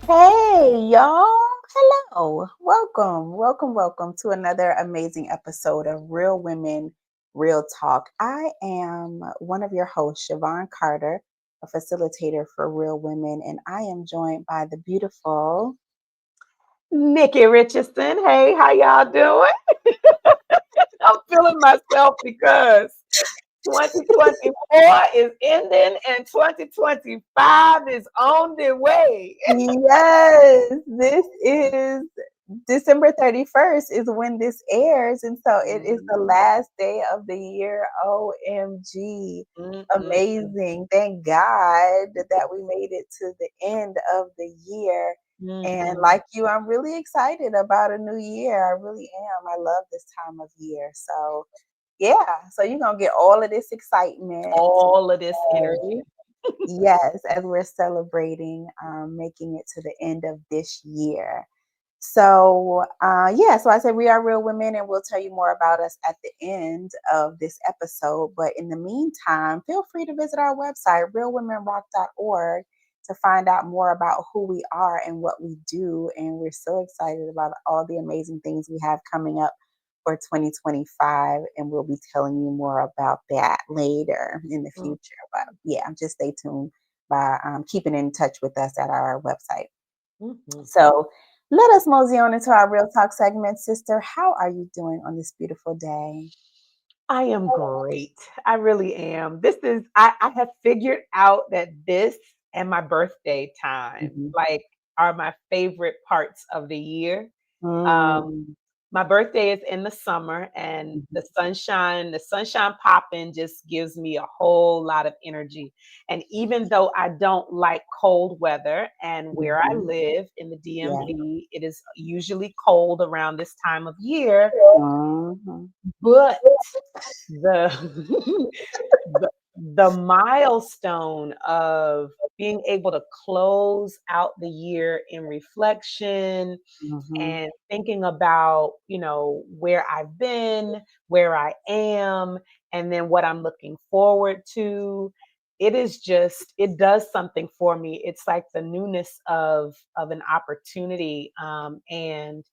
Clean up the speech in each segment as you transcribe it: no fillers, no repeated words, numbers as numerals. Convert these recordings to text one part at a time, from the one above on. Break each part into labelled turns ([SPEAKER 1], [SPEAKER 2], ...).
[SPEAKER 1] Hey, y'all. Hello. Welcome to another amazing episode of Real Women, Real Talk. I am one of your hosts, Shavon Carter, a facilitator for Real Women, and I am joined by the beautiful.
[SPEAKER 2] Nikki Richardson. Hey, how y'all doing? I'm feeling myself because 2024 is ending and 2025 is on the way.
[SPEAKER 1] Yes, this is December 31st is when this airs. And so it is the
[SPEAKER 2] Mm,
[SPEAKER 1] last day of the year. OMG.
[SPEAKER 2] mm, mm,
[SPEAKER 1] Amazing. Thank God that we made it to the end of the year. And
[SPEAKER 2] mhm.
[SPEAKER 1] like you, I'm really excited about a new year. I really am. I love this time of year. So, yeah. So you're going to get all of this excitement.
[SPEAKER 2] All of this energy.
[SPEAKER 1] Yes, as we're celebrating making it to the end of this year. So I said we are real women, and we'll tell you more about us at the end of this episode. But in the meantime, feel free to visit our website, realwomenrock.org, to find out more about who we are and what we do. And we're so excited about all the amazing things we have coming up for 2025. And we'll be telling you more about that later in the
[SPEAKER 2] Mm,
[SPEAKER 1] future. But yeah, just stay tuned by keeping in touch with us at our website.
[SPEAKER 2] mhm.
[SPEAKER 1] So let us mosey on into our real talk segment. Sister, how are you doing on this beautiful day?
[SPEAKER 2] I am great. I really am. I have figured out that this and my birthday time,
[SPEAKER 1] Mhm.
[SPEAKER 2] are my favorite parts of the year. Um,
[SPEAKER 1] Mm,
[SPEAKER 2] my birthday is in the summer and
[SPEAKER 1] mhm.
[SPEAKER 2] the sunshine popping just gives me a whole lot of energy. And even though I don't like cold weather and where I
[SPEAKER 1] Mhm.
[SPEAKER 2] live in the
[SPEAKER 1] Yeah.
[SPEAKER 2] DMV, it is usually cold around this time of year,
[SPEAKER 1] Mhm.
[SPEAKER 2] but the the the milestone of being able to close out the year in reflection
[SPEAKER 1] Mhm.
[SPEAKER 2] and thinking about, where I've been, where I am, and then what I'm looking forward to. It does something for me. It's like the newness of an opportunity, and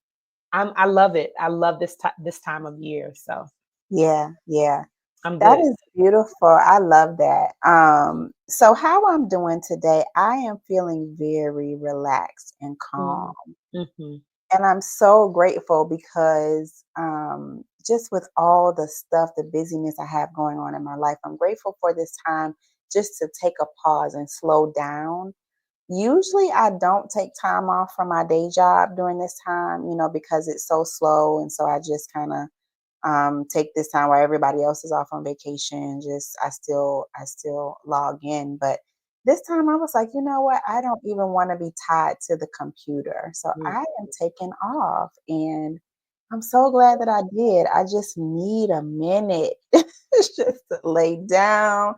[SPEAKER 2] I love it. I love this time of year, so
[SPEAKER 1] Yeah, yeah.
[SPEAKER 2] I'm
[SPEAKER 1] That
[SPEAKER 2] good.
[SPEAKER 1] is beautiful. I love that. So how I'm doing today, I am feeling very relaxed and calm.
[SPEAKER 2] Mm, mhm,
[SPEAKER 1] And I'm so grateful because just with all the stuff, the busyness I have going on in my life, I'm grateful for this time just to take a pause and slow down. Usually, I don't take time off from my day job during this time, because it's so slow. And so I just kind of take this time while everybody else is off on vacation. Just I still log in, but this time I was like, you know what? I don't even want to be tied to the computer, so
[SPEAKER 2] mm.
[SPEAKER 1] I am taking off, and I'm so glad that I did. I just need a minute just to lay down.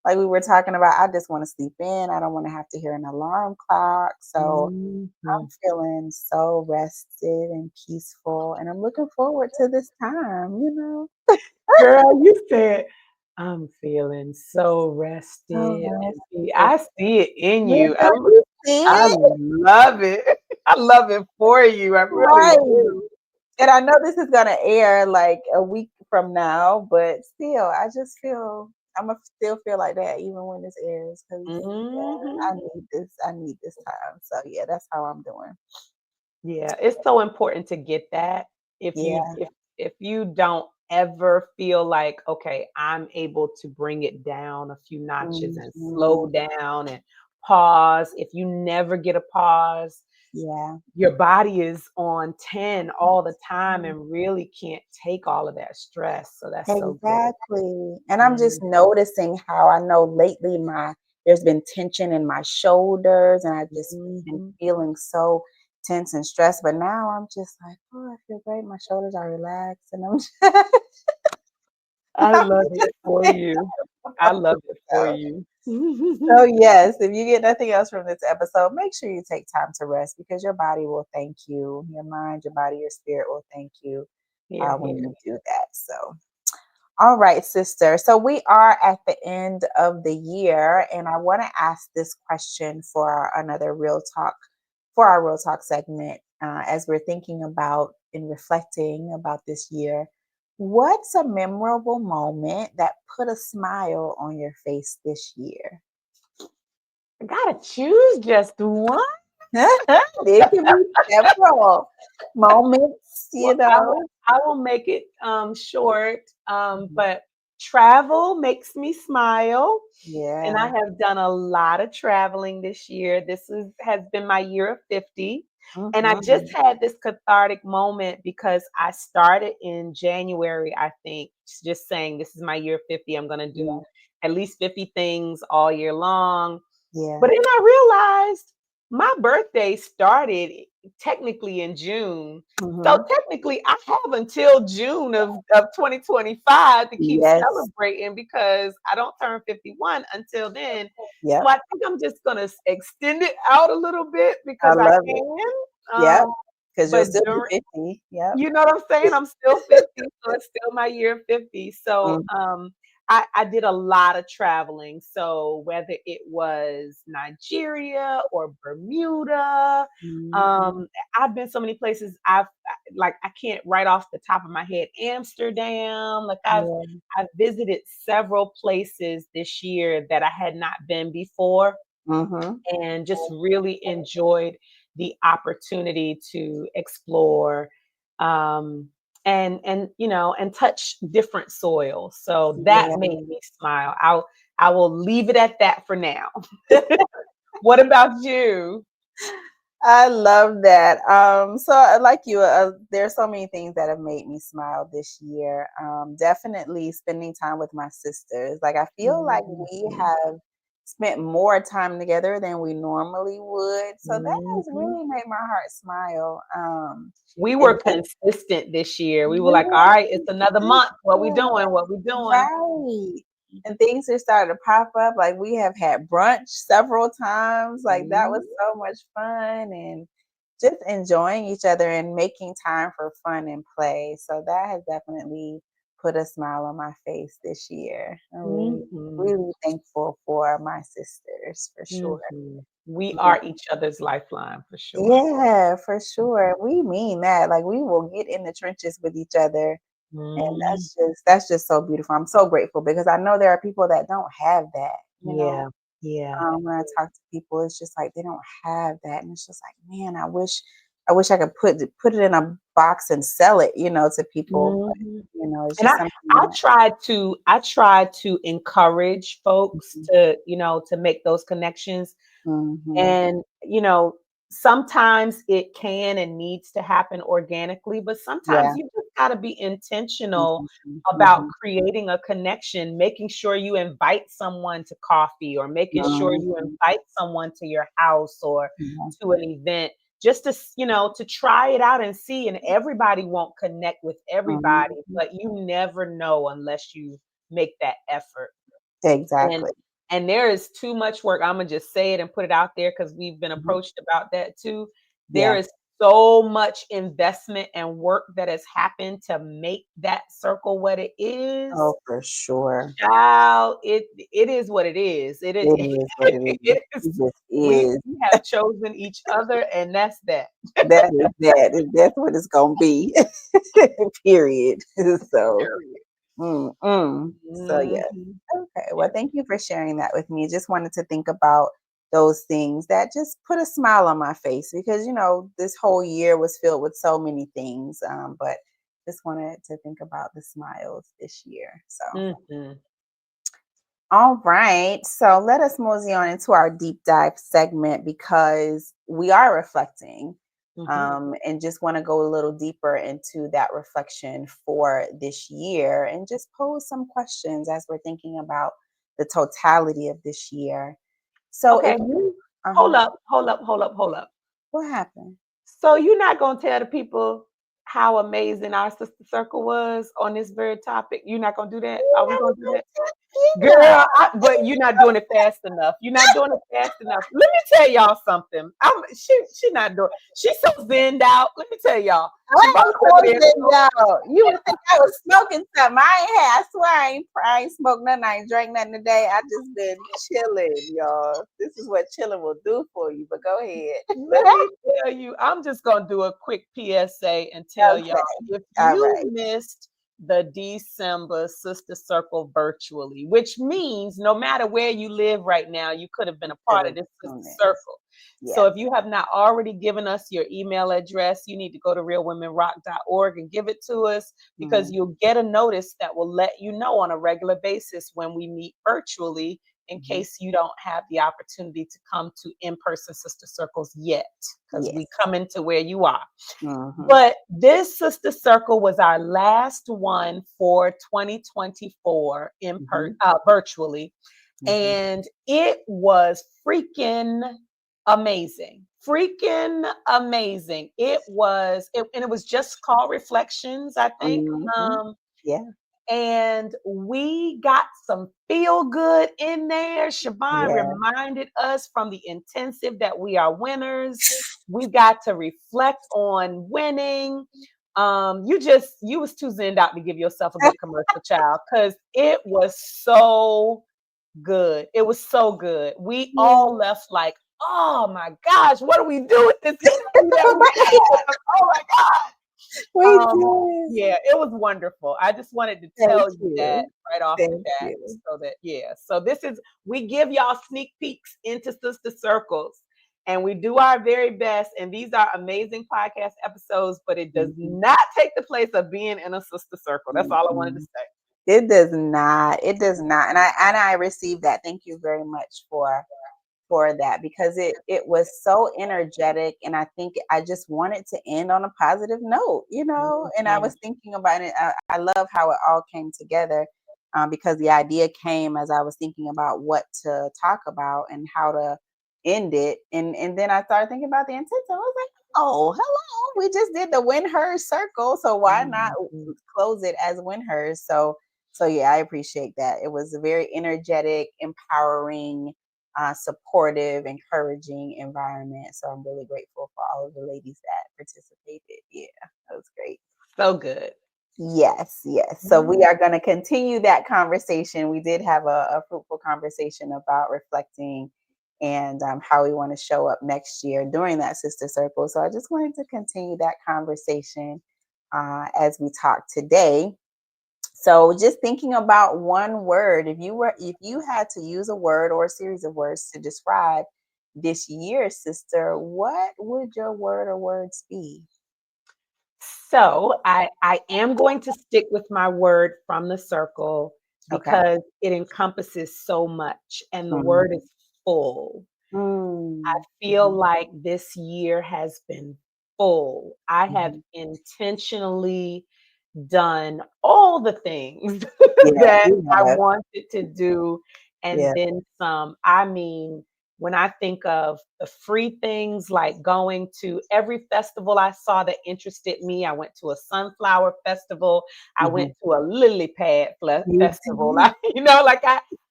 [SPEAKER 1] Like we were talking about, I just want to sleep in. I don't want to have to hear an alarm clock. So I'm
[SPEAKER 2] Mhm.
[SPEAKER 1] feeling so rested and peaceful, and I'm looking forward to this time.
[SPEAKER 2] Girl, you said, "I'm feeling so
[SPEAKER 1] So
[SPEAKER 2] rested and
[SPEAKER 1] rested.
[SPEAKER 2] I see it in
[SPEAKER 1] Yeah,
[SPEAKER 2] you.
[SPEAKER 1] don't you see
[SPEAKER 2] I
[SPEAKER 1] it?
[SPEAKER 2] love it. I love it for you. I really
[SPEAKER 1] Right.
[SPEAKER 2] do.
[SPEAKER 1] And I know this is gonna air like a week from now, but still, I just feel I'ma still feel like that even when this airs, because yeah,
[SPEAKER 2] Mhm.
[SPEAKER 1] I need this time. So yeah, that's how I'm doing.
[SPEAKER 2] Yeah, it's so important to get that. If you
[SPEAKER 1] Yeah.
[SPEAKER 2] if if you don't ever feel like, okay, I'm able to bring it down a few notches and
[SPEAKER 1] Mhm.
[SPEAKER 2] slow down and pause. If you never get a pause,
[SPEAKER 1] Yeah.
[SPEAKER 2] your body is on 10 all the time and really can't take all of that stress. So that's so good.
[SPEAKER 1] Exactly. And I'm just
[SPEAKER 2] Mm,
[SPEAKER 1] noticing how I know lately there's been tension in my shoulders, and I've just been
[SPEAKER 2] mhm.
[SPEAKER 1] feeling so tense and stressed. But now I'm just like, oh, I feel great. My shoulders are relaxed, and I'm
[SPEAKER 2] I
[SPEAKER 1] I'm
[SPEAKER 2] love it
[SPEAKER 1] just
[SPEAKER 2] for you. I love it for
[SPEAKER 1] so,
[SPEAKER 2] you.
[SPEAKER 1] so yes, if you get nothing else from this episode, make sure you take time to rest, because your body will thank you. Your mind, your body, your spirit will thank you
[SPEAKER 2] Here,
[SPEAKER 1] when
[SPEAKER 2] here.
[SPEAKER 1] you do that. So all right, sister. So we are at the end of the year, and I want to ask this question for another Real Talk for our Real Talk segment, as we're thinking about and reflecting about this year, what's a memorable moment that put a smile on your face this year?
[SPEAKER 2] I gotta choose just one.
[SPEAKER 1] There can be several moments,
[SPEAKER 2] Well,
[SPEAKER 1] you know.
[SPEAKER 2] I will make it short.
[SPEAKER 1] Mhm.
[SPEAKER 2] But travel makes me smile. And I
[SPEAKER 1] Yeah.
[SPEAKER 2] have done a lot of traveling this year. Has been my year of 50. And I just
[SPEAKER 1] Mhm.
[SPEAKER 2] had this cathartic moment because I started in January, I think, just saying this is my year of 50. I'm going to do
[SPEAKER 1] Yeah.
[SPEAKER 2] at least 50 things all year long.
[SPEAKER 1] Yeah.
[SPEAKER 2] But then I realized my birthday started technically in June. So
[SPEAKER 1] Mhm.
[SPEAKER 2] technically, I have until June of 2025 to keep
[SPEAKER 1] Yes.
[SPEAKER 2] celebrating because I don't turn 51 until then. So
[SPEAKER 1] Yep.
[SPEAKER 2] I think I'm just going to extend it out a little bit
[SPEAKER 1] I
[SPEAKER 2] because I
[SPEAKER 1] love it.
[SPEAKER 2] can.
[SPEAKER 1] Yep.
[SPEAKER 2] Um,
[SPEAKER 1] Because you'll
[SPEAKER 2] but
[SPEAKER 1] still be
[SPEAKER 2] during
[SPEAKER 1] 50. Yep.
[SPEAKER 2] you know what I'm saying? I'm still 50, so it's still my year of 50. So
[SPEAKER 1] Mm,
[SPEAKER 2] I did a lot of traveling. So whether it was Nigeria or Bermuda,
[SPEAKER 1] mhm.
[SPEAKER 2] um, I've been so many places. Like I can't right off the top of my head. Amsterdam, like
[SPEAKER 1] Yeah.
[SPEAKER 2] I've visited several places this year that I had not been before
[SPEAKER 1] Mhm.
[SPEAKER 2] and just really enjoyed the opportunity to explore um, and touch different soil. So that
[SPEAKER 1] Yeah.
[SPEAKER 2] made me smile. I will leave it at that for now. What about you?
[SPEAKER 1] I love that. So like you, there's so many things that have made me smile this year. Definitely spending time with my sisters. Like I feel like we
[SPEAKER 2] Mhm.
[SPEAKER 1] have spent more time together than we normally would. So that has
[SPEAKER 2] Mhm.
[SPEAKER 1] really made my heart smile.
[SPEAKER 2] We
[SPEAKER 1] And
[SPEAKER 2] were consistent this year. We were like, all
[SPEAKER 1] really
[SPEAKER 2] right, it's another month. What we
[SPEAKER 1] good.
[SPEAKER 2] doing? What we doing?
[SPEAKER 1] Right. And things are starting to pop up. Like we have had brunch several times. Like that was
[SPEAKER 2] Mhm.
[SPEAKER 1] so much fun and just enjoying each other and making time for fun and play. So that has definitely put a smile on my face this year. I'm really,
[SPEAKER 2] Mhm.
[SPEAKER 1] really thankful for my sisters for sure.
[SPEAKER 2] Mhm. We
[SPEAKER 1] Yeah.
[SPEAKER 2] are each other's lifeline for sure.
[SPEAKER 1] Yeah, for sure. We mean that. Like we will get in the trenches with each other, and
[SPEAKER 2] Mhm.
[SPEAKER 1] that's just so beautiful. I'm so grateful because I know there are people that don't have that, you know.
[SPEAKER 2] Yeah, yeah.
[SPEAKER 1] When I talk to people, it's just like they don't have that, and it's just like, man, I wish I could put it in a box and sell it, to people. But
[SPEAKER 2] Mhm.
[SPEAKER 1] it's
[SPEAKER 2] And
[SPEAKER 1] just
[SPEAKER 2] I
[SPEAKER 1] something
[SPEAKER 2] try to encourage folks
[SPEAKER 1] that.
[SPEAKER 2] to make those connections.
[SPEAKER 1] Mhm,
[SPEAKER 2] And, sometimes it can and needs to happen organically, but sometimes
[SPEAKER 1] yeah.
[SPEAKER 2] you just gotta be intentional
[SPEAKER 1] Mhm,
[SPEAKER 2] about
[SPEAKER 1] mhm,
[SPEAKER 2] creating a connection, making sure you invite someone to coffee or making sure you
[SPEAKER 1] mhm,
[SPEAKER 2] invite someone to your house or
[SPEAKER 1] yeah.
[SPEAKER 2] to an event just to try it out and see. And everybody won't connect with everybody,
[SPEAKER 1] Mhm.
[SPEAKER 2] but you never know unless you make that effort. And
[SPEAKER 1] Exactly.
[SPEAKER 2] and there is too much work. Imma just say it and put it out there because 'cause we've been
[SPEAKER 1] Mhm.
[SPEAKER 2] approached about that too. There
[SPEAKER 1] Yeah.
[SPEAKER 2] is so much investment and work that has happened to make that circle what it is.
[SPEAKER 1] Oh, for sure.
[SPEAKER 2] Child, it is what it is. It
[SPEAKER 1] It
[SPEAKER 2] is
[SPEAKER 1] is what it is.
[SPEAKER 2] it is
[SPEAKER 1] It just
[SPEAKER 2] we
[SPEAKER 1] is.
[SPEAKER 2] we have chosen each other, and that's that.
[SPEAKER 1] That is that. That's what it's gonna be. Period. So,
[SPEAKER 2] Period.
[SPEAKER 1] yeah.
[SPEAKER 2] Mhm.
[SPEAKER 1] Okay. Well,
[SPEAKER 2] Yeah.
[SPEAKER 1] thank you for sharing that with me. Just wanted to think about those things that just put a smile on my face because, this whole year was filled with so many things. But just wanted to think about the smiles this year. So,
[SPEAKER 2] Mhm.
[SPEAKER 1] all right. So let us mosey on into our deep dive segment because we are reflecting,
[SPEAKER 2] Mhm.
[SPEAKER 1] and just want to go a little deeper into that reflection for this year and just pose some questions as we're thinking about the totality of this year. So if
[SPEAKER 2] Okay.
[SPEAKER 1] you, uh huh,
[SPEAKER 2] Hold up, hold up, hold up, hold up.
[SPEAKER 1] what happened?
[SPEAKER 2] So you're not gonna tell the people how amazing our sister circle was on this very topic? You're not gonna do that? Are we gonna do that?
[SPEAKER 1] Yeah.
[SPEAKER 2] Girl, but you're not doing it fast enough. You're not doing it fast enough. Let me tell y'all something. She not doing. She's so zenned out. Let me tell y'all.
[SPEAKER 1] I
[SPEAKER 2] Shavon
[SPEAKER 1] ain't
[SPEAKER 2] over there.
[SPEAKER 1] closing though. You would think I was smoking something. I swear I ain't smoked nothing. I ain't drank nothing today. I just been chilling, y'all. This is what chilling will do for you. But go ahead.
[SPEAKER 2] Let me tell you, I'm just going to do a quick PSA and tell y'all
[SPEAKER 1] Okay.
[SPEAKER 2] if
[SPEAKER 1] All
[SPEAKER 2] you
[SPEAKER 1] right.
[SPEAKER 2] missed the December Sister Circle virtually, which means no matter where you live right now, you could have been a part of this Sister Circle. So
[SPEAKER 1] Yeah.
[SPEAKER 2] if you have not already given us your email address, you need to go to realwomenrock.org and give it to us, because
[SPEAKER 1] Mm-hmm.
[SPEAKER 2] you'll get a notice that will let you know on a regular basis when we meet virtually, in
[SPEAKER 1] Mm-hmm.
[SPEAKER 2] case you don't have the opportunity to come to in-person sister circles yet, because we
[SPEAKER 1] Yes.
[SPEAKER 2] come into where you are.
[SPEAKER 1] Mm-hmm.
[SPEAKER 2] But this sister circle was our last one for 2024
[SPEAKER 1] Mm-hmm.
[SPEAKER 2] virtually,
[SPEAKER 1] Mm-hmm.
[SPEAKER 2] and it was freaking amazing. And it was just called Reflections, I think.
[SPEAKER 1] Mm-hmm. Yeah.
[SPEAKER 2] And we got some feel good in there. Shavon
[SPEAKER 1] Yeah.
[SPEAKER 2] reminded us from the intensive that we are winners. We got to reflect on winning. You was too zenned out to give yourself a good commercial, child, because it was so good. It was so good. We
[SPEAKER 1] Yeah.
[SPEAKER 2] all left like, oh my gosh, what do we do with this energy that we have? Oh my God.
[SPEAKER 1] We did.
[SPEAKER 2] Yeah, it was wonderful. I just wanted to
[SPEAKER 1] Thank
[SPEAKER 2] tell you that
[SPEAKER 1] you.
[SPEAKER 2] right off the
[SPEAKER 1] Thank
[SPEAKER 2] bat,
[SPEAKER 1] you.
[SPEAKER 2] so that, yeah. So we give y'all sneak peeks into sister circles, and we do our very best. And these are amazing podcast episodes, but it does
[SPEAKER 1] Mm-hmm.
[SPEAKER 2] not take the place of being in a sister circle. That's all I wanted to
[SPEAKER 1] Mm-mm.
[SPEAKER 2] say.
[SPEAKER 1] It does not. It does not. And I received that. Thank you very much for that, because it was so energetic, and I think I just wanted to end on a positive note, and I
[SPEAKER 2] Mhm.
[SPEAKER 1] was thinking about it. I love how it all came together, because the idea came as I was thinking about what to talk about and how to end it, and then I started thinking about the intent. I was like, oh, hello, we just did the win hers circle, so why not
[SPEAKER 2] Mhm.
[SPEAKER 1] close it as win hers? So yeah, I appreciate that. It was a very energetic, empowering, supportive, encouraging environment. So I'm really grateful for all of the ladies that participated. Yeah, that was great.
[SPEAKER 2] So good.
[SPEAKER 1] Yes, yes. So we
[SPEAKER 2] Mhm.
[SPEAKER 1] are going to continue that conversation. We did have a fruitful conversation about reflecting and how we want to show up next year during that sister circle. So I just wanted to continue that conversation as we talk today. So just thinking about one word, if you had to use a word or a series of words to describe this year, sister, what would your word or words be?
[SPEAKER 2] So I am going to stick with my word from the circle,
[SPEAKER 1] Okay.
[SPEAKER 2] because it encompasses so much, and the
[SPEAKER 1] Mm,
[SPEAKER 2] word is full. I
[SPEAKER 1] mm,
[SPEAKER 2] feel
[SPEAKER 1] mhm.
[SPEAKER 2] like this year has been full. I have
[SPEAKER 1] Mhm.
[SPEAKER 2] intentionally done all the things
[SPEAKER 1] Yeah,
[SPEAKER 2] that
[SPEAKER 1] you
[SPEAKER 2] I
[SPEAKER 1] have.
[SPEAKER 2] wanted to do, and
[SPEAKER 1] Yeah.
[SPEAKER 2] then some. I mean, when I think of the free things, like going to every festival I saw that interested me, I went to a sunflower festival, I went
[SPEAKER 1] Mhm.
[SPEAKER 2] to a lily pad
[SPEAKER 1] You
[SPEAKER 2] festival.
[SPEAKER 1] did.
[SPEAKER 2] Like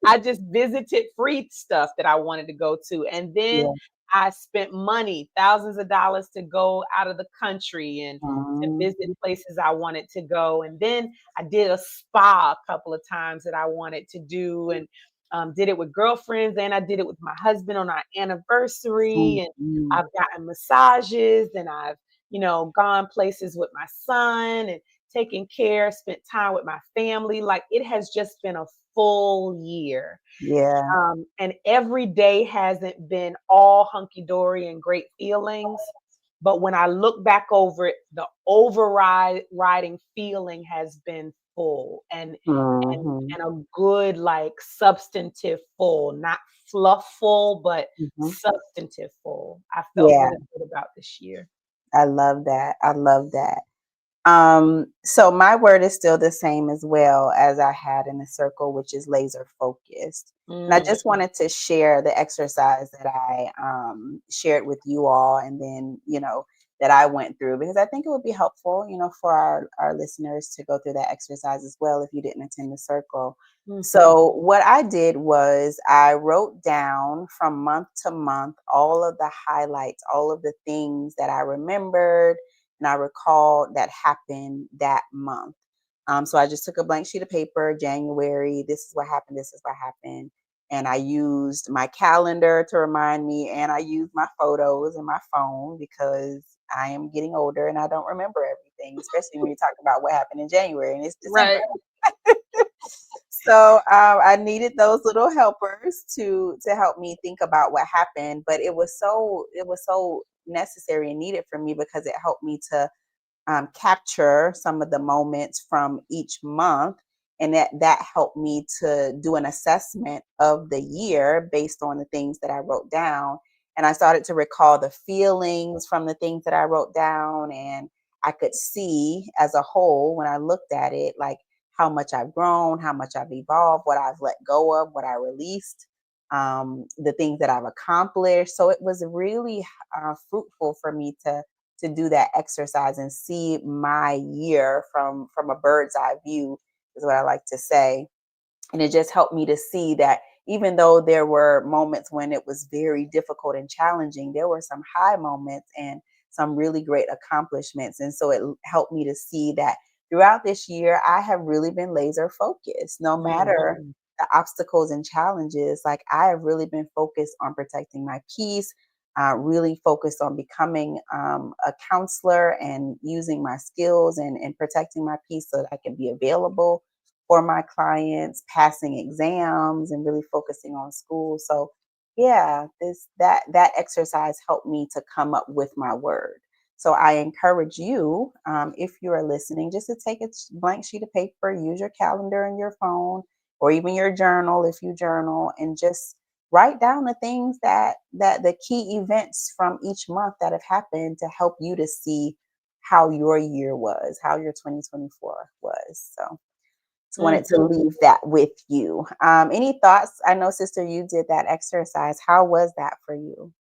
[SPEAKER 2] I just visited free stuff that I wanted to go to, and then
[SPEAKER 1] Yeah.
[SPEAKER 2] I spent money, thousands of dollars, to go out of the country and to
[SPEAKER 1] Mhm.
[SPEAKER 2] visit places I wanted to go. And then I did a spa a couple of times that I wanted to do, and did it with girlfriends, and I did it with my husband on our anniversary. And
[SPEAKER 1] Mhm.
[SPEAKER 2] I've gotten massages, and I've, gone places with my son and taken care, spent time with my family. Like, it has just been a full year.
[SPEAKER 1] Yeah.
[SPEAKER 2] And every day hasn't been all hunky dory and great feelings. But when I look back over it, the overriding feeling has been full, and
[SPEAKER 1] Mhm.
[SPEAKER 2] and a good, like, substantive full, not fluff full, but
[SPEAKER 1] Mhm.
[SPEAKER 2] substantive full. I felt
[SPEAKER 1] Yeah,
[SPEAKER 2] really good about this year.
[SPEAKER 1] I love that. I love that. So my word is still the same as well as I had in the circle, which is laser focused. And I
[SPEAKER 2] Mm,
[SPEAKER 1] just wanted to share the exercise that I shared with you all, and then that I went through, because I think it would be helpful, for our listeners to go through that exercise as well if you didn't attend the circle.
[SPEAKER 2] Mhm.
[SPEAKER 1] So what I did was I wrote down from month to month all of the highlights, all of the things that I remembered and I recalled that happened that month. So I just took a blank sheet of paper, January, this is what happened, this is what happened. And I used my calendar to remind me, and I used my photos in my phone because I am getting older and I don't remember everything, especially when you talk about what happened in January and it's December.
[SPEAKER 2] Right.
[SPEAKER 1] So I needed those little helpers to help me think about what happened, but it was so necessary and needed for me because it helped me to capture some of the moments from each month, and that helped me to do an assessment of the year based on the things that I wrote down. And I started to recall the feelings from the things that I wrote down, and I could see as a whole when I looked at it, like how much I've grown, how much I've evolved, what I've let go of, what I released, the things that I've accomplished. So it was really fruitful for me to do that exercise and see my year from a bird's eye view, is what I like to say. And it just helped me to see that even though there were moments when it was very difficult and challenging, there were some high moments and some really great accomplishments. And so it helped me to see that throughout this year, I have really been laser focused, no matter
[SPEAKER 2] Mhm.
[SPEAKER 1] the obstacles and challenges. Like, I have really been focused on protecting my peace, really focused on becoming a counselor and using my skills and protecting my peace so that I can be available for my clients, passing exams and really focusing on school. So yeah, that exercise helped me to come up with my word. So I encourage you, if you are listening, just to take a blank sheet of paper, use your calendar and your phone, or even your journal if you journal, and just write down the things that the key events from each month that have happened to help you to see how your year was, how your 2024 was. So wanted to
[SPEAKER 2] Mhm.
[SPEAKER 1] leave that with you. Any thoughts? I know, sister, you did that exercise. How was that for you?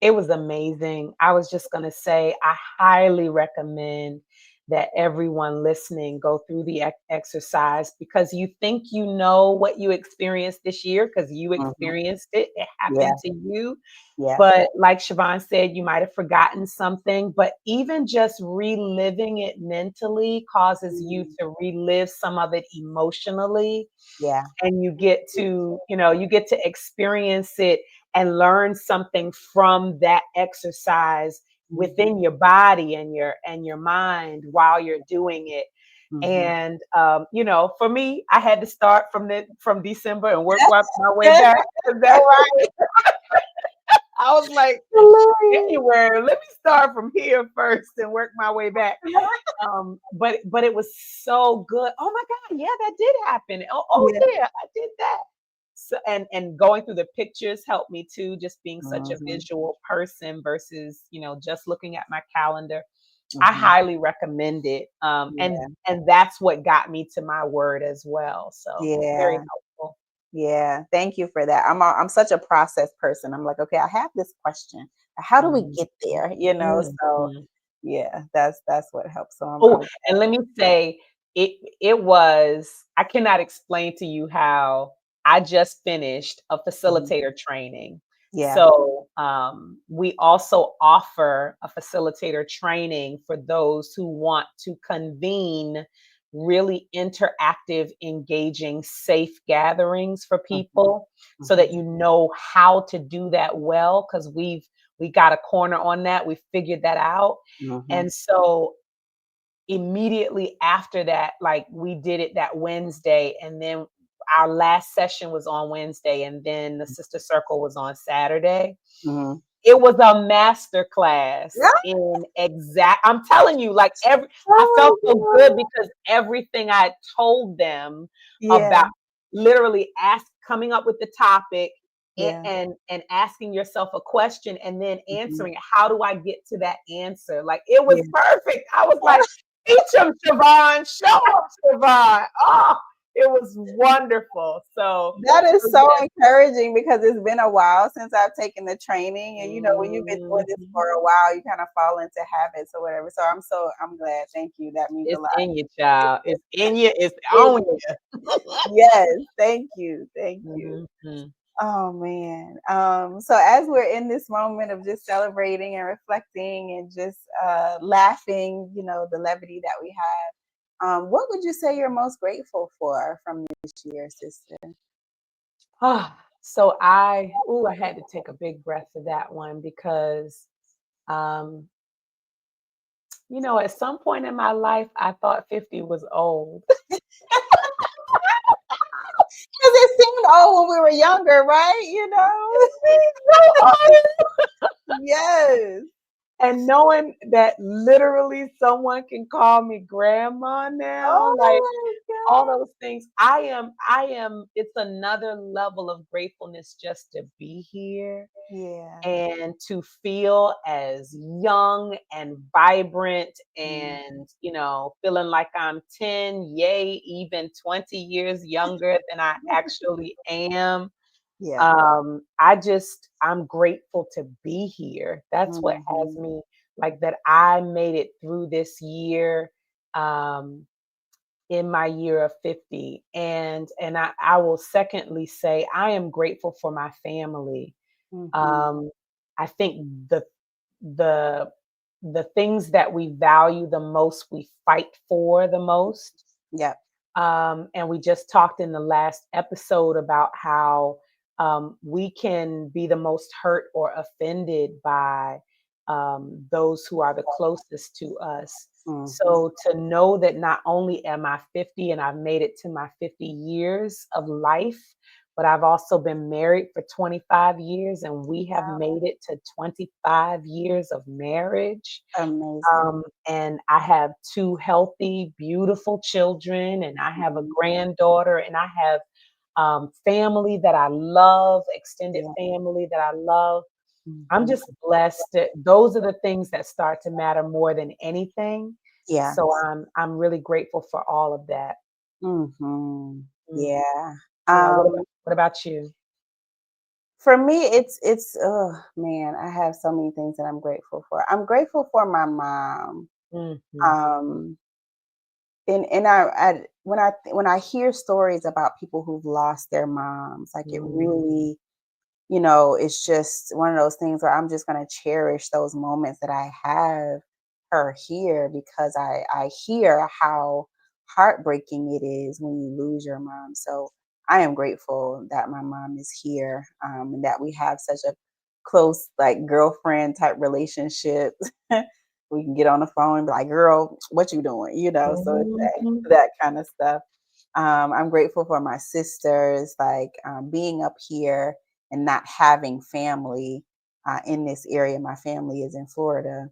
[SPEAKER 2] It was amazing. I was just going to say, I highly recommend that everyone listening go through the exercise, because you think you know what you experienced this year because you
[SPEAKER 1] Mhm.
[SPEAKER 2] experienced it. It
[SPEAKER 1] Yeah,
[SPEAKER 2] happened to you.
[SPEAKER 1] yeah.
[SPEAKER 2] But like Shavon said, you might have forgotten something, but even just reliving it mentally causes you
[SPEAKER 1] Mm,
[SPEAKER 2] to relive some of it emotionally,
[SPEAKER 1] yeah.
[SPEAKER 2] and you get to experience it and learn something from that exercise
[SPEAKER 1] Mhm,
[SPEAKER 2] within your body and your mind while you're doing it.
[SPEAKER 1] mhm.
[SPEAKER 2] And for me, I had to start from December and work my way back. 'Cause
[SPEAKER 1] Right.
[SPEAKER 2] I was like,
[SPEAKER 1] Hilarious.
[SPEAKER 2] January, let me start from here first and work my way back. But it was so good. Oh my God, yeah, that did happen. Oh
[SPEAKER 1] Yeah.
[SPEAKER 2] yeah, I did that. So and going through the pictures helped me too, just being such a
[SPEAKER 1] Mhm,
[SPEAKER 2] visual person versus, just looking at my calendar. I
[SPEAKER 1] mhm.
[SPEAKER 2] highly recommend it.
[SPEAKER 1] Yeah,
[SPEAKER 2] And that's what got me to my word as well. So very
[SPEAKER 1] yeah,
[SPEAKER 2] helpful.
[SPEAKER 1] yeah. Thank you for that. I'm such a process person. I'm like, okay, I have this question. How do we
[SPEAKER 2] Mhm.
[SPEAKER 1] get there? So
[SPEAKER 2] Mhm.
[SPEAKER 1] yeah, that's what helps. So I'm
[SPEAKER 2] Oh,
[SPEAKER 1] glad.
[SPEAKER 2] and let me say, it was I cannot explain to you how I just finished a
[SPEAKER 1] Mhm.
[SPEAKER 2] facilitator training.
[SPEAKER 1] Yeah.
[SPEAKER 2] So, we also offer a facilitator training for those who want to convene really interactive, engaging, safe gatherings for
[SPEAKER 1] Mhm,
[SPEAKER 2] people so that
[SPEAKER 1] mhm,
[SPEAKER 2] you know how to do that well, because we got a corner on that. We figured that out.
[SPEAKER 1] mhm,
[SPEAKER 2] And so immediately after that, like, we did it that Wednesday, and then our last session was on Wednesday, and then the sister circle was on Saturday.
[SPEAKER 1] mhm.
[SPEAKER 2] It was a master class
[SPEAKER 1] Yeah.
[SPEAKER 2] in exact I'm telling you, like, I felt
[SPEAKER 1] Oh
[SPEAKER 2] so
[SPEAKER 1] my
[SPEAKER 2] good
[SPEAKER 1] God.
[SPEAKER 2] because everything I told them
[SPEAKER 1] Yeah,
[SPEAKER 2] about literally coming up with the topic,
[SPEAKER 1] yeah.
[SPEAKER 2] and asking yourself a question and then
[SPEAKER 1] Mhm.
[SPEAKER 2] answering it. How do I get to that answer? Like, it was
[SPEAKER 1] Yeah.
[SPEAKER 2] perfect. I was like, teach them, Siobhan, show them, Siobhan. Oh, It was wonderful.
[SPEAKER 1] That is
[SPEAKER 2] So
[SPEAKER 1] so
[SPEAKER 2] yes.
[SPEAKER 1] encouraging because it's been a while since I've taken the training, and when you've been doing this
[SPEAKER 2] Mhm.
[SPEAKER 1] for a while, you kind of fall into habits or whatever. So I'm glad. Thank you. That means a
[SPEAKER 2] It's
[SPEAKER 1] lot.
[SPEAKER 2] in you, child. It's in you. It's
[SPEAKER 1] It
[SPEAKER 2] on
[SPEAKER 1] is.
[SPEAKER 2] you.
[SPEAKER 1] Yes. Thank you. Thank you.
[SPEAKER 2] Mhm.
[SPEAKER 1] Oh man. So as we're in this moment of just celebrating and reflecting and just laughing, the levity that we have, what would you say you're most grateful for from this year, sister?
[SPEAKER 2] So I had to take a big breath for that one because um, at some point in my life I thought 50 was old.
[SPEAKER 1] Because it seemed old when we were younger, right?
[SPEAKER 2] So old.
[SPEAKER 1] Yes.
[SPEAKER 2] And knowing that literally someone can call me grandma now, like
[SPEAKER 1] Oh my
[SPEAKER 2] all
[SPEAKER 1] God.
[SPEAKER 2] those things. I am, it's another level of gratefulness just to be here
[SPEAKER 1] Yeah.
[SPEAKER 2] and to feel as young and vibrant
[SPEAKER 1] Mm,
[SPEAKER 2] and, feeling like I'm 10, yay, even 20 years younger than I actually am.
[SPEAKER 1] yeah.
[SPEAKER 2] I'm grateful to be here. That's what has
[SPEAKER 1] Mhm.
[SPEAKER 2] me like that I made it through this year. Um, in my year of 50, and I will secondly say I am grateful for my family.
[SPEAKER 1] Mhm.
[SPEAKER 2] um, I think the the things that we value the most we fight for the most.
[SPEAKER 1] Yep.
[SPEAKER 2] And we just talked in the last episode about how we can be the most hurt or offended by those who are the closest to us.
[SPEAKER 1] Mhm.
[SPEAKER 2] So to know that not only am I 50 and I've made it to my 50 years of life, but I've also been married for 25 years and we have made it to 25 years of marriage.
[SPEAKER 1] Amazing.
[SPEAKER 2] And I have two healthy, beautiful children, and I have a
[SPEAKER 1] Mhm.
[SPEAKER 2] granddaughter, and I have family that I love, extended
[SPEAKER 1] Yeah.
[SPEAKER 2] family that I love. I'm
[SPEAKER 1] Mhm.
[SPEAKER 2] just blessed. Those are the things that start to matter more than anything.
[SPEAKER 1] Yeah.
[SPEAKER 2] So I'm really grateful for all of that.
[SPEAKER 1] Mhm.
[SPEAKER 2] Mm,
[SPEAKER 1] Yeah.
[SPEAKER 2] yeah.
[SPEAKER 1] Um,
[SPEAKER 2] What about you?
[SPEAKER 1] for me, it's oh man, I have so many things that I'm grateful for. I'm grateful for my mom.
[SPEAKER 2] Hmm.
[SPEAKER 1] Um, and when I hear stories about people who've lost their moms, like it
[SPEAKER 2] Mm,
[SPEAKER 1] really, it's just one of those things where I'm just gonna cherish those moments that I have her here because I hear how heartbreaking it is when you lose your mom. So I am grateful that my mom is here, and that we have such a close like girlfriend type relationship. We can get on the phone and be like, "Girl, what you doing?" So it's
[SPEAKER 2] mhm,
[SPEAKER 1] that kind of stuff. I'm grateful for my sisters, like being up here and not having family in this area. My family is in Florida.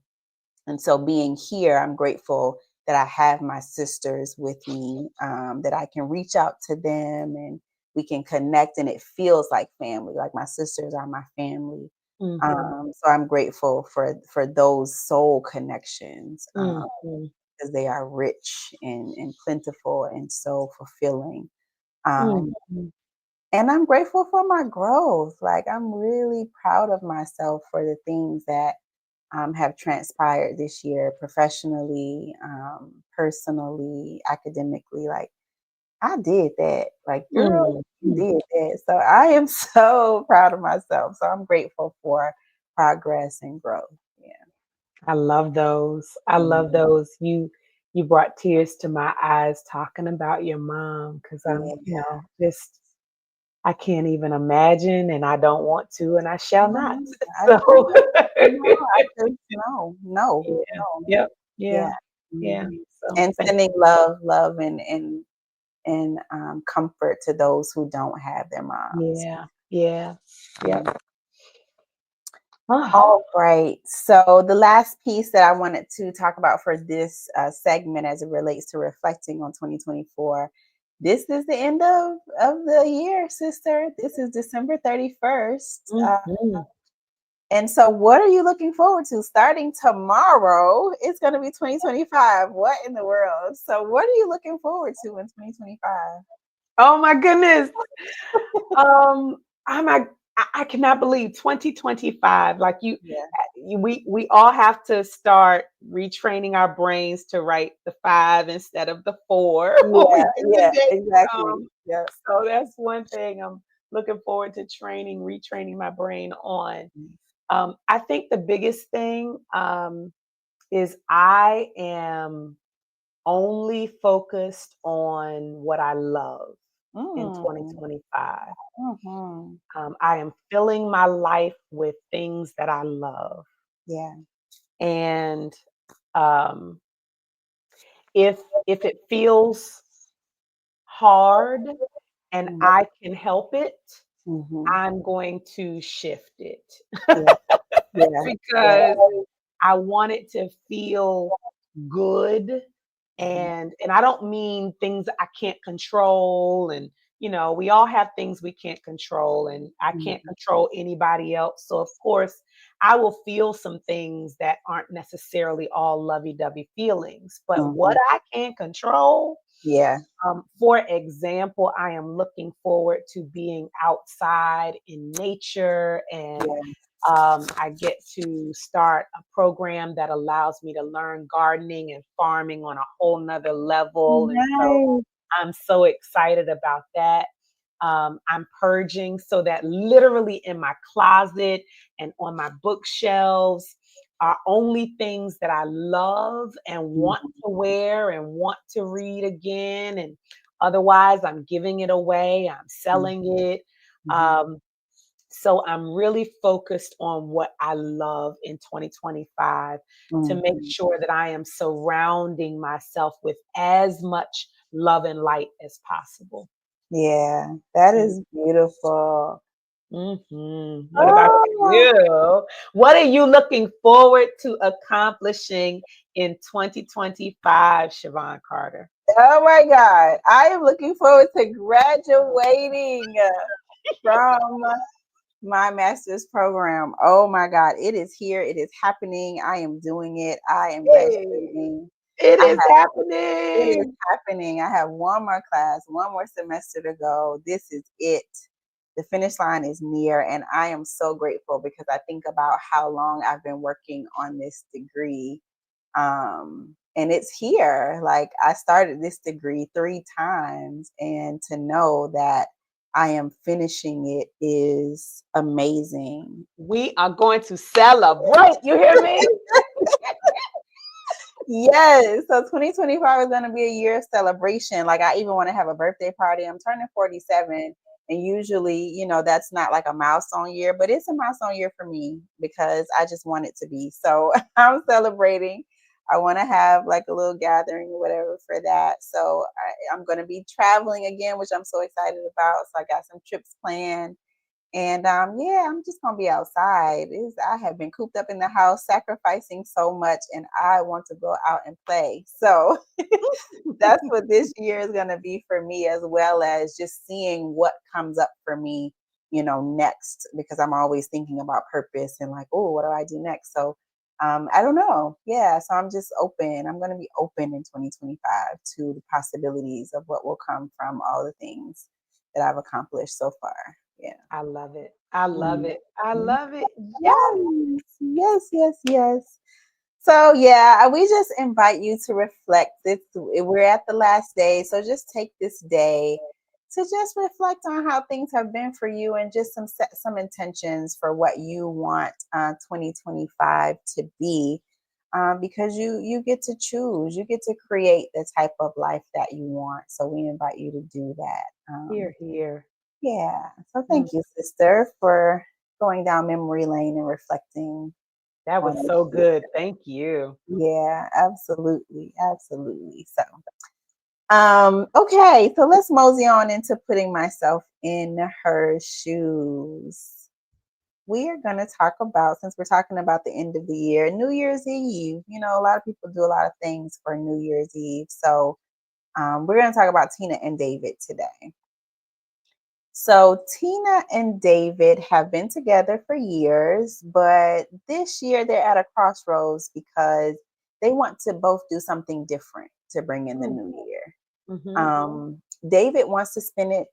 [SPEAKER 1] And so being here, I'm grateful that I have my sisters with me, that I can reach out to them and we can connect and it feels like family. Like my sisters are my family.
[SPEAKER 2] mhm,
[SPEAKER 1] So I'm grateful for those soul connections,
[SPEAKER 2] mhm,
[SPEAKER 1] because they are rich and plentiful and so fulfilling. Um,
[SPEAKER 2] mhm,
[SPEAKER 1] and I'm grateful for my growth. Like I'm really proud of myself for the things that have transpired this year, professionally, personally, academically. Like I did that. Like, girl,
[SPEAKER 2] mhm,
[SPEAKER 1] you
[SPEAKER 2] mhm.
[SPEAKER 1] did that. So I am so proud of myself. So I'm grateful for progress and growth. Yeah.
[SPEAKER 2] I love those. I love
[SPEAKER 1] Mm,
[SPEAKER 2] those. You brought tears to my eyes talking about your mom because I'm,
[SPEAKER 1] yeah.
[SPEAKER 2] just I can't even imagine and I don't want to and I shall not.
[SPEAKER 1] Mhm. I
[SPEAKER 2] So
[SPEAKER 1] just, I just no, no,
[SPEAKER 2] yeah.
[SPEAKER 1] no.
[SPEAKER 2] Yep.
[SPEAKER 1] Yeah.
[SPEAKER 2] Yeah. Yeah.
[SPEAKER 1] Mhm.
[SPEAKER 2] So
[SPEAKER 1] And
[SPEAKER 2] thank
[SPEAKER 1] sending love, and comfort to those who don't have their moms.
[SPEAKER 2] yeah. Yeah.
[SPEAKER 1] Mm.
[SPEAKER 2] Yep. Ah.
[SPEAKER 1] All right. So the last piece that I wanted to talk about for this segment, as it relates to reflecting on 2024, this is the end of the year, sister. This is December 31st.
[SPEAKER 2] Mhm.
[SPEAKER 1] And so, what are you looking forward to? Starting tomorrow, it's going to be 2025. What in the world? So, what are you looking forward to in 2025?
[SPEAKER 2] Oh my goodness. Um, I'm like, I cannot believe 2025. Like
[SPEAKER 1] Yeah.
[SPEAKER 2] we all have to start retraining our brains to write the five instead of the four when we
[SPEAKER 1] Yeah,
[SPEAKER 2] get the
[SPEAKER 1] yeah,
[SPEAKER 2] day to
[SPEAKER 1] exactly.
[SPEAKER 2] come.
[SPEAKER 1] Yeah.
[SPEAKER 2] So that's one thing I'm looking forward to retraining my brain on. I think the biggest thing is I am only focused on what I love in
[SPEAKER 1] Mm,
[SPEAKER 2] 2025.
[SPEAKER 1] mhm.
[SPEAKER 2] I am filling my life with things that I love.
[SPEAKER 1] Yeah.
[SPEAKER 2] And um, if it feels hard and
[SPEAKER 1] Mhm,
[SPEAKER 2] I can help it,
[SPEAKER 1] mhm.
[SPEAKER 2] I'm going to shift it
[SPEAKER 1] Yeah, yeah, yeah.
[SPEAKER 2] because I want it to feel good.
[SPEAKER 1] Mhm,
[SPEAKER 2] And I don't mean things I can't control, and we all have things we can't control, and I can't
[SPEAKER 1] mhm,
[SPEAKER 2] control anybody else. So of course I will feel some things that aren't necessarily all lovey-dovey feelings, but what
[SPEAKER 1] mhm.
[SPEAKER 2] I can control,
[SPEAKER 1] Yeah,
[SPEAKER 2] for example, I am looking forward to being outside in nature, and
[SPEAKER 1] yeah.
[SPEAKER 2] I get to start a program that allows me to learn gardening and farming on a whole nother level. And so
[SPEAKER 1] Nice.
[SPEAKER 2] I'm so excited about that. I'm purging so that literally in my closet and on my bookshelves are only things that I love and want
[SPEAKER 1] Mhm,
[SPEAKER 2] to wear and want to read again. And otherwise, I'm giving it away, I'm
[SPEAKER 1] mhm,
[SPEAKER 2] selling it.
[SPEAKER 1] mhm,
[SPEAKER 2] Um, so I'm really focused on what I love in 2025 to make
[SPEAKER 1] mhm.
[SPEAKER 2] sure that I am surrounding myself with as much love and light as possible.
[SPEAKER 1] Yeah, that is beautiful.
[SPEAKER 2] What about
[SPEAKER 1] Oh,
[SPEAKER 2] you? What are you looking forward to accomplishing in 2025, Shavon Carter?
[SPEAKER 1] oh my God. I am looking forward to graduating from my master's program. Oh my God. It is here. It is happening. I am doing it. I am
[SPEAKER 2] Yay!
[SPEAKER 1] graduating.
[SPEAKER 2] It
[SPEAKER 1] I
[SPEAKER 2] is
[SPEAKER 1] have it is
[SPEAKER 2] happening.
[SPEAKER 1] happening. I have one more class, one more semester to go. This is it. The finish line is near, and I am so grateful because I think about how long I've been working on this degree. And it's here. Like, I started this degree 3 times, and to know that I am finishing it is amazing.
[SPEAKER 2] We are going to celebrate. You hear me?
[SPEAKER 1] Yes. So 2025 is going to be a year of celebration. Like, I even want to have a birthday party. I'm turning 47. And usually, that's not like a milestone year, but it's a milestone year for me because I just want it to be. So I'm celebrating. I want to have like a little gathering or whatever for that. So I'm going to be traveling again, which I'm so excited about. So I got some trips planned, and yeah, I'm just gonna be outside. I have been cooped up in the house, sacrificing so much, and I want to go out and play. So that's what this year is gonna be for me, as well as just seeing what comes up for me, next. Because I'm always thinking about purpose and like, oh, what do I do next? So I don't know. Yeah, so I'm just open. I'm gonna be open in 2025 to the possibilities of what will come from all the things that I've accomplished so far. Yeah.
[SPEAKER 2] I love it. I love
[SPEAKER 1] Mm.
[SPEAKER 2] it. I
[SPEAKER 1] Mm.
[SPEAKER 2] love it. Yes.
[SPEAKER 1] Yes, yes, yes, yes. So yeah, we just invite you to reflect. We're at the last day, so just take this day to just reflect on how things have been for you, and just set some intentions for what you want 2025 to be. Because you get to choose, you get to create the type of life that you want. So we invite you to do that.
[SPEAKER 2] Here, here.
[SPEAKER 1] Yeah. So
[SPEAKER 2] Mm,
[SPEAKER 1] thank you, sister, for going down memory lane and reflecting
[SPEAKER 2] that
[SPEAKER 1] on
[SPEAKER 2] was
[SPEAKER 1] this
[SPEAKER 2] so
[SPEAKER 1] year.
[SPEAKER 2] good. Thank you.
[SPEAKER 1] Yeah, absolutely. Absolutely. So, okay, so let's mosey on into putting myself in her shoes. We are going to talk about, since we're talking about the end of the year, New Year's Eve. A lot of people do a lot of things for New Year's Eve. So, we're going to talk about Tina and David today. So Tina and David have been together for years, but this year they're at a crossroads because they want to both do something different to bring in the
[SPEAKER 2] Mm,
[SPEAKER 1] new year.
[SPEAKER 2] mhm.
[SPEAKER 1] David wants to spend it,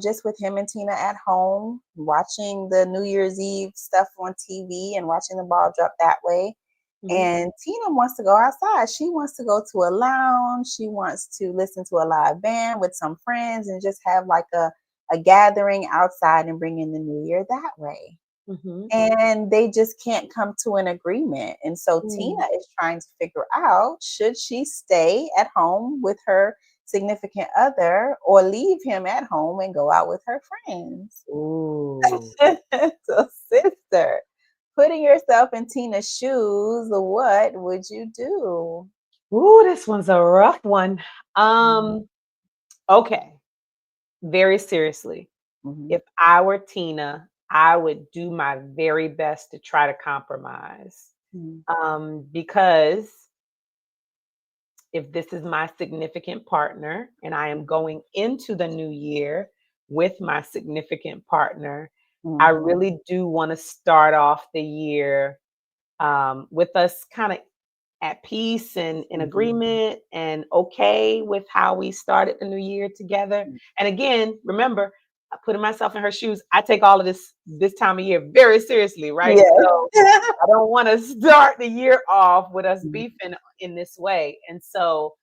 [SPEAKER 1] just with him and Tina at home, watching the New Year's Eve stuff on TV and watching the ball drop that way.
[SPEAKER 2] Mhm.
[SPEAKER 1] And Tina wants to go outside. She wants to go to a lounge. She wants to listen to a live band with some friends and just have like a gathering outside and bring in the new year that way.
[SPEAKER 2] Mhm.
[SPEAKER 1] And they just can't come to an agreement. And so Tina
[SPEAKER 2] Mm.
[SPEAKER 1] is trying to figure out, should she stay at home with her significant other or leave him at home and go out with her friends?
[SPEAKER 2] Ooh.
[SPEAKER 1] So, sister, putting yourself in Tina's shoes, what would you do?
[SPEAKER 2] Ooh, this one's a rough one.
[SPEAKER 1] Mhm,
[SPEAKER 2] Um, okay. Very seriously.
[SPEAKER 1] mhm,
[SPEAKER 2] If I were Tina, I would do my very best to try to compromise.
[SPEAKER 1] mhm,
[SPEAKER 2] Because if this is my significant partner and I am
[SPEAKER 1] mhm,
[SPEAKER 2] going into the new year with my significant partner, I
[SPEAKER 1] mhm,
[SPEAKER 2] really do want to start off the year with us kind of at peace and in
[SPEAKER 1] mhm,
[SPEAKER 2] agreement and okay with how we started the new year together.
[SPEAKER 1] mhm.
[SPEAKER 2] And again, remember, putting myself in her shoes, I take all of this time of year very seriously, right?
[SPEAKER 1] Yes.
[SPEAKER 2] So I don't want to start the year off with us
[SPEAKER 1] Mhm,
[SPEAKER 2] beefing in this way. And so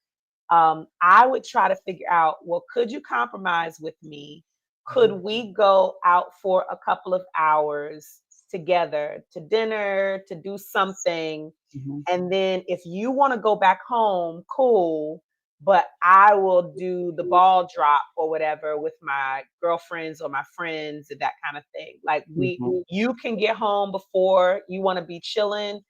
[SPEAKER 2] I would try to figure out, well, could you compromise with me? Could
[SPEAKER 1] mhm,
[SPEAKER 2] we go out for a couple of hours together to dinner, to do something?
[SPEAKER 1] mhm,
[SPEAKER 2] And then if you want to go back home, cool. But I will do the ball drop or whatever with my girlfriends or my friends and that kind of thing. Like
[SPEAKER 1] mhm,
[SPEAKER 2] you can get home before you want to be chilling,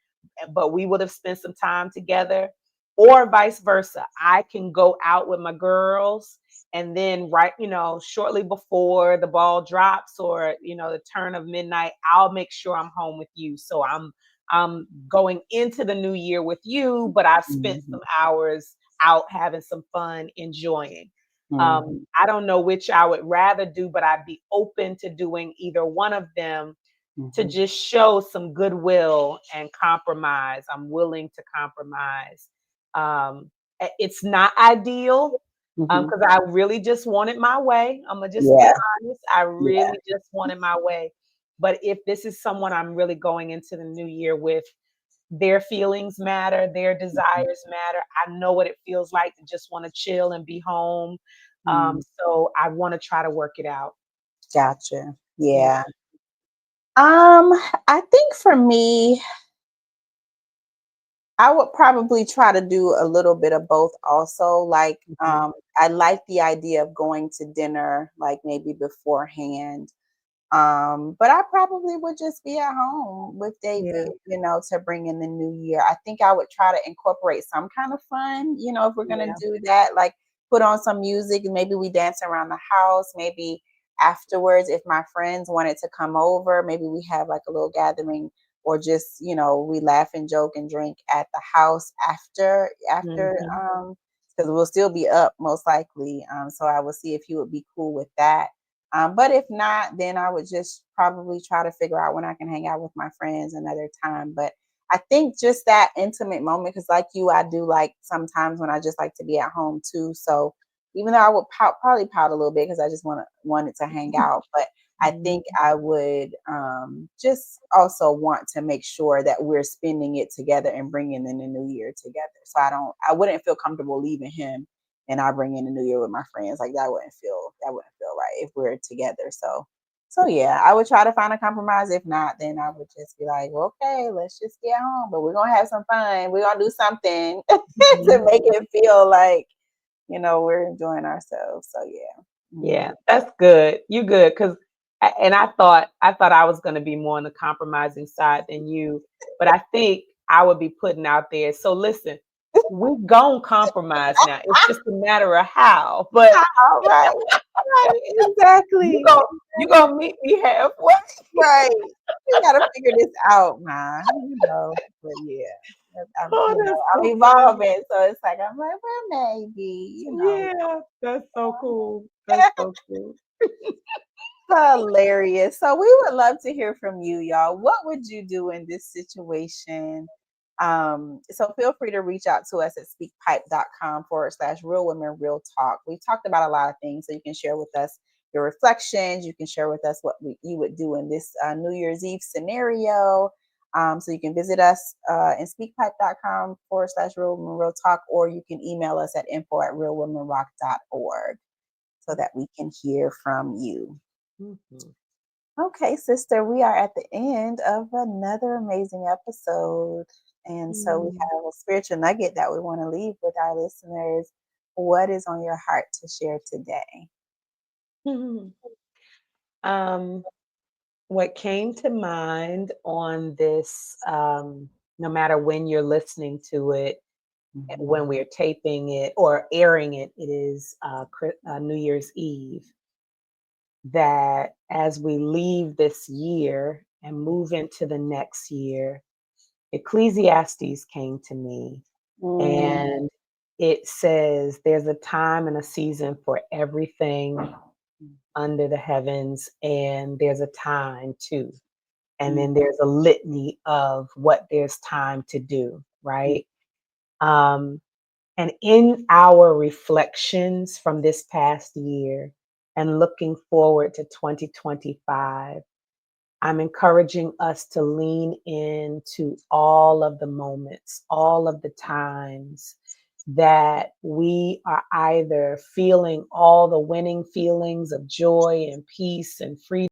[SPEAKER 2] but we would have spent some time together, or vice versa. I can go out with my girls and then right, shortly before the ball drops or, the turn of midnight, I'll make sure I'm home with you. So I'm going into the new year with you, but I've spent
[SPEAKER 1] mhm,
[SPEAKER 2] some hours out having some fun, enjoying.
[SPEAKER 1] mhm,
[SPEAKER 2] I don't know which I would rather do, but I'd be open to doing either one of them to
[SPEAKER 1] mhm,
[SPEAKER 2] just show some goodwill and compromise. I'm willing to compromise. It's not ideal
[SPEAKER 1] mhm.
[SPEAKER 2] because I really just wanted my way. I'm gonna just be
[SPEAKER 1] Yeah,
[SPEAKER 2] honest. I
[SPEAKER 1] yeah.
[SPEAKER 2] really just wanted my way. But if this is someone I'm really going into the new year with, their feelings matter, their
[SPEAKER 1] Mhm,
[SPEAKER 2] desires matter. I know what it feels like to just want to chill and be home.
[SPEAKER 1] mhm.
[SPEAKER 2] So I want to try to work it out.
[SPEAKER 1] Gotcha.
[SPEAKER 2] Yeah.
[SPEAKER 1] Yeah. Um, I think for me, I would probably try to do a little bit of both also. Like,
[SPEAKER 2] Mhm.
[SPEAKER 1] I like the idea of going to dinner, like maybe beforehand. But I probably would just be at home with
[SPEAKER 2] Yeah.
[SPEAKER 1] David, to bring in the new year. I think I would try to incorporate some kind of fun, if we're gonna
[SPEAKER 2] Yeah.
[SPEAKER 1] do that, like put on some music and maybe we dance around the house. Maybe afterwards, if my friends wanted to come over, maybe we have like a little gathering or just, we laugh and joke and drink at the house after
[SPEAKER 2] Mhm.
[SPEAKER 1] because we'll still be up most likely. So I will see if he would be cool with that. But if not, then I would just probably try to figure out when I can hang out with my friends another time. But I think just that intimate moment, because like you, I do like sometimes when I just like to be at home too. So even though I would probably pout a little bit because I just wanted to hang out, but I think
[SPEAKER 2] Mhm.
[SPEAKER 1] I would just also want to make sure that we're spending it together and bringing in the new year together. So I wouldn't feel comfortable leaving him and I bring in the new year with my friends. Like that wouldn't feel right if we're together. So yeah, I would try to find a compromise. If not, then I would just be like, well, okay, let's just get home. But we're gonna have some fun. We're gonna do something to
[SPEAKER 2] Mhm.
[SPEAKER 1] make it feel like, we're enjoying ourselves. So yeah.
[SPEAKER 2] Yeah,
[SPEAKER 1] Mhm.
[SPEAKER 2] that's good. You good because, and I thought I was going to be more on the compromising side than you, but I think I would be putting out there. So listen, we gon' compromise now. It's just a matter of how. But
[SPEAKER 1] All right. Right.
[SPEAKER 2] you
[SPEAKER 1] Exactly.
[SPEAKER 2] go you gonna meet me halfway.
[SPEAKER 1] Right. We gotta figure this out, But yeah,
[SPEAKER 2] Oh, that's
[SPEAKER 1] I'm
[SPEAKER 2] so funny.
[SPEAKER 1] evolving, so it's like I'm like, well, maybe.
[SPEAKER 2] Yeah, that's so cool. That's so cool.
[SPEAKER 1] Hilarious. So we would love to hear from you, y'all. What would you do in this situation? So feel free to reach out to us at speakpipe.com/real women, real talk. We've talked about a lot of things, so you can share with us your reflections. You can share with us what you would do in this New Year's Eve scenario. So you can visit us in speakpipe.com/real women, real talk, or you can email us at info@realwomenrock.org so that we can hear from you.
[SPEAKER 2] Mhm.
[SPEAKER 1] Okay, sister, we are at the end of another amazing episode. And so we
[SPEAKER 2] Mm.
[SPEAKER 1] have a spiritual nugget that we want to leave with our listeners. What is on your heart to share today?
[SPEAKER 2] Mhm. Um, what came to mind on this, no matter when you're listening to it,
[SPEAKER 1] Mhm.
[SPEAKER 2] when we're taping it or airing it, it is New Year's Eve. That as we leave this year and move into the next year, Ecclesiastes came to me,
[SPEAKER 1] Mm,
[SPEAKER 2] and it says there's a time and a season for everything under the heavens, and there's a time too. And
[SPEAKER 1] mm,
[SPEAKER 2] then there's a litany of what there's time to do,
[SPEAKER 1] mm,
[SPEAKER 2] right? Um, and in our reflections from this past year and looking forward to 2025, I'm encouraging us to lean into all of the moments, all of the times that we are either feeling all the winning feelings of joy and peace and freedom,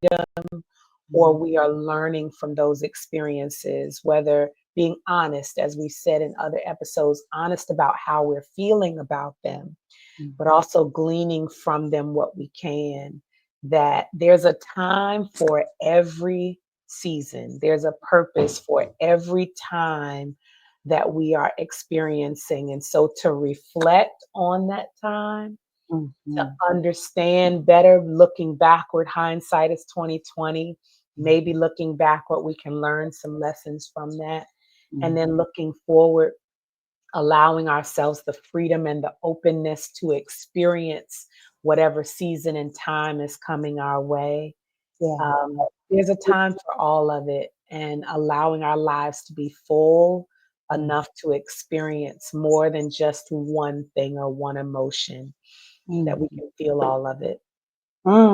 [SPEAKER 2] or
[SPEAKER 1] mm,
[SPEAKER 2] we are learning from those experiences, whether being honest, as we said in other episodes, honest about how we're feeling about them,
[SPEAKER 1] mm,
[SPEAKER 2] but also gleaning from them what we can. That there's a time for every season, there's a purpose for every time that we are experiencing. And so to reflect on that time,
[SPEAKER 1] mm,
[SPEAKER 2] to
[SPEAKER 1] mm,
[SPEAKER 2] understand better, looking backward, hindsight is 2020, maybe looking back what we can learn some lessons from that. And
[SPEAKER 1] mm,
[SPEAKER 2] then looking forward, allowing ourselves the freedom and the openness to experience whatever season and time is coming our way.
[SPEAKER 1] yeah.
[SPEAKER 2] There's a time for all of it, and allowing our lives to be full
[SPEAKER 1] Mm,
[SPEAKER 2] enough to experience more than just one thing or one emotion, that
[SPEAKER 1] mm,
[SPEAKER 2] we can feel all of it.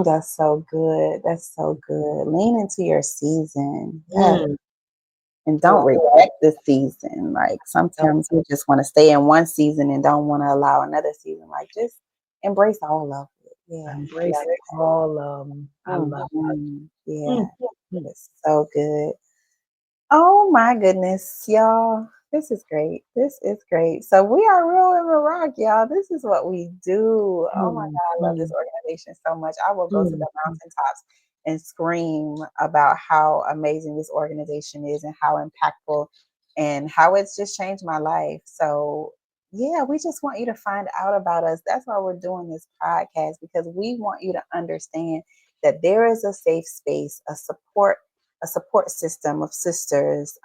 [SPEAKER 1] that's so good. That's so good. Lean into your season. Yes.
[SPEAKER 2] Mm,
[SPEAKER 1] And
[SPEAKER 2] yeah,
[SPEAKER 1] don't regret the season. Like
[SPEAKER 2] no,
[SPEAKER 1] sometimes we just want to stay in one season and don't want to allow another season. Like just embrace all of it. Yeah.
[SPEAKER 2] embrace
[SPEAKER 1] Love
[SPEAKER 2] all of 'em. I
[SPEAKER 1] it.
[SPEAKER 2] love
[SPEAKER 1] Yeah.
[SPEAKER 2] mm, mm,
[SPEAKER 1] It's so good. Oh my goodness, y'all. This is great. This is great. So we are Real Women Rock, y'all. This is what we do. Oh my
[SPEAKER 2] mm,
[SPEAKER 1] God, I love this
[SPEAKER 2] mm,
[SPEAKER 1] organization so much. I will go to
[SPEAKER 2] mm,
[SPEAKER 1] the
[SPEAKER 2] mm,
[SPEAKER 1] mountaintops and scream about how amazing this organization is and how impactful and how it's just changed my life. So yeah, we just want you to find out about us. That's why we're doing this podcast, because we want you to understand that there is a safe space, a support system of sisters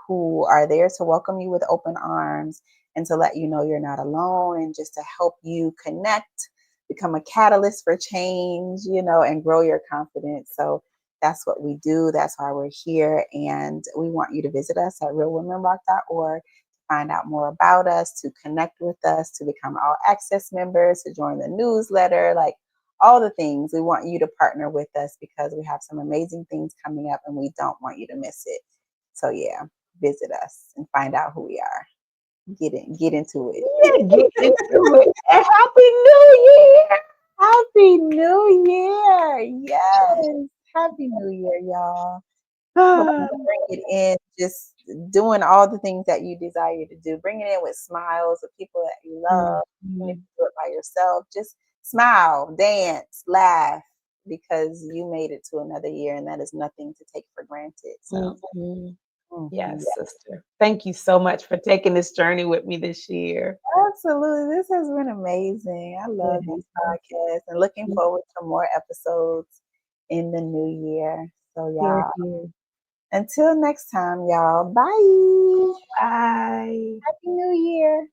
[SPEAKER 1] who are there to welcome you with open arms and to let you know you're not alone, and just to help you connect, become a catalyst for change, and grow your confidence. So that's what we do. That's why we're here. And we want you to visit us at realwomenrock.org to find out more about us, to connect with us, to become all access members, to join the newsletter. Like all the things. We want you to partner with us because we have some amazing things coming up and we don't want you to miss it. So yeah, visit us and find out who we are. Get into it.
[SPEAKER 2] yeah, get into it. And Happy New Year!
[SPEAKER 1] Happy New Year. Yes. Happy New Year, y'all. Hope you
[SPEAKER 2] Ah,
[SPEAKER 1] bring it in, just doing all the things that you desire to do. Bring it in with smiles of people that you
[SPEAKER 2] mm,
[SPEAKER 1] love. Even if
[SPEAKER 2] mm,
[SPEAKER 1] you do it by yourself, just smile, dance, laugh, because you made it to another year, and that is nothing to take for granted. So,
[SPEAKER 2] mm.
[SPEAKER 1] mhm.
[SPEAKER 2] Yes, sister. Thank you so much for taking this journey with me this year.
[SPEAKER 1] Absolutely. This has been amazing. I
[SPEAKER 2] It
[SPEAKER 1] love these
[SPEAKER 2] has.
[SPEAKER 1] podcasts and looking forward to more episodes in the new year. So,
[SPEAKER 2] Here,
[SPEAKER 1] y'all,
[SPEAKER 2] here.
[SPEAKER 1] until next time, y'all, bye.
[SPEAKER 2] Bye.
[SPEAKER 1] Happy New Year.